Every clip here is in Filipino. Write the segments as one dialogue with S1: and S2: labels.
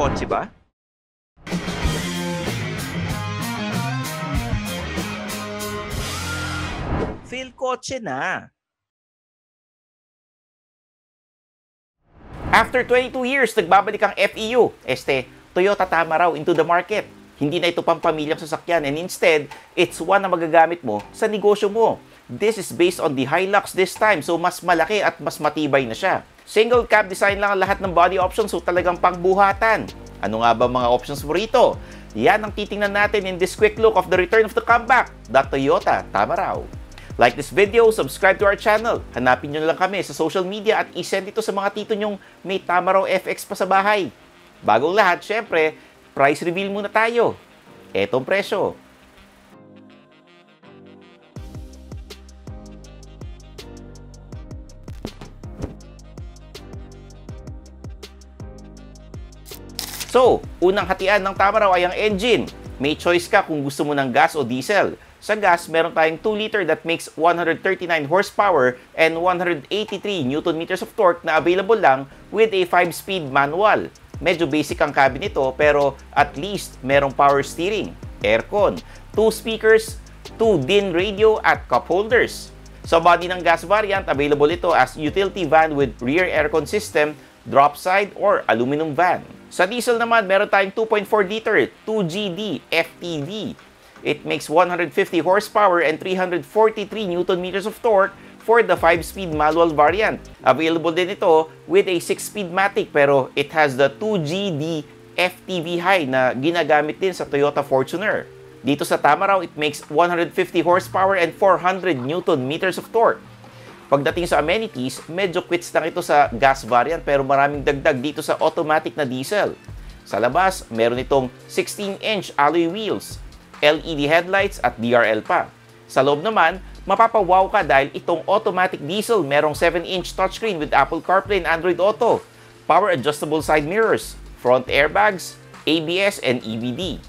S1: Kotse ba? Feel kotse na.
S2: After 22 years, nagbabalik ang FEU, Toyota Tamaraw into the market. Hindi na ito pampamilyang sasakyan and instead, it's one na magagamit mo sa negosyo mo. This is based on the Hilux this time, so mas malaki at mas matibay na siya. Single cab design lang ang lahat ng body options, so talagang pangbuhatan. Ano nga ba mga options mo rito? Yan ang titingnan natin in this quick look of the return of the comeback, the Toyota Tamaraw. Like this video, subscribe to our channel. Hanapin nyo lang kami sa social media at isend ito sa mga tito nyong may Tamaraw FX pa sa bahay. Bagong lahat, syempre, price reveal muna tayo. Etong presyo. So, unang hatian ng Tamaraw ay ang engine. May choice ka kung gusto mo ng gas o diesel. Sa gas, meron tayong 2-liter that makes 139 horsepower and 183 Nm of torque na available lang with a 5-speed manual. Medyo basic ang cabin nito pero at least merong power steering, aircon, 2 speakers, 2 DIN radio at cup holders. Sa body ng gas variant, available ito as utility van with rear aircon system, drop side or aluminum van. Sa diesel naman, meron tayong 2.4-liter 2GD FTV. It makes 150 horsepower and 343 Nm of torque for the 5-speed manual variant. Available din ito with a 6-speed matic pero it has the 2GD FTV high na ginagamit din sa Toyota Fortuner. Dito sa Tamaraw, it makes 150 horsepower and 400 Nm of torque. Pagdating sa amenities, medyo quits lang ito sa gas variant pero maraming dagdag dito sa automatic na diesel. Sa labas, meron itong 16-inch alloy wheels, LED headlights at DRL pa. Sa loob naman, mapapawaw ka dahil itong automatic diesel merong 7-inch touchscreen with Apple CarPlay and Android Auto, power adjustable side mirrors, front airbags, ABS and EBD.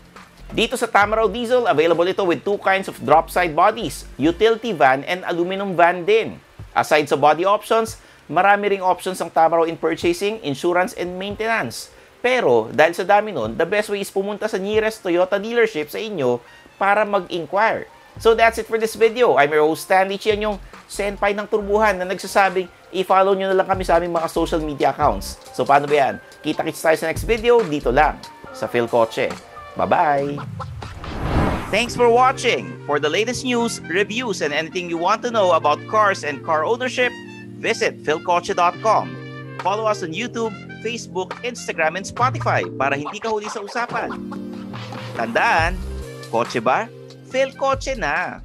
S2: Dito sa Tamaraw Diesel, available ito with 2 kinds of drop side bodies, utility van and aluminum van din. Aside sa body options, marami ring options ang Tamaraw in purchasing, insurance and maintenance. Pero, dahil sa dami nun, the best way is pumunta sa nearest Toyota dealership sa inyo para mag-inquire. So that's it for this video. I'm your host Stanley Chiang, yung senpai ng turbuhan na nagsasabing i-follow nyo na lang kami sa aming mga social media accounts. So paano ba yan? Kita-kits tayo sa next video dito lang sa Phil Kotse. Bye-bye!
S1: Thanks for watching. For the latest news, reviews, and anything you want to know about cars and car ownership, visit philkotse.com. Follow us on YouTube, Facebook, Instagram, and Spotify para hindi ka huli sa usapan. Tandaan, kotse ba? Phil Kotse na!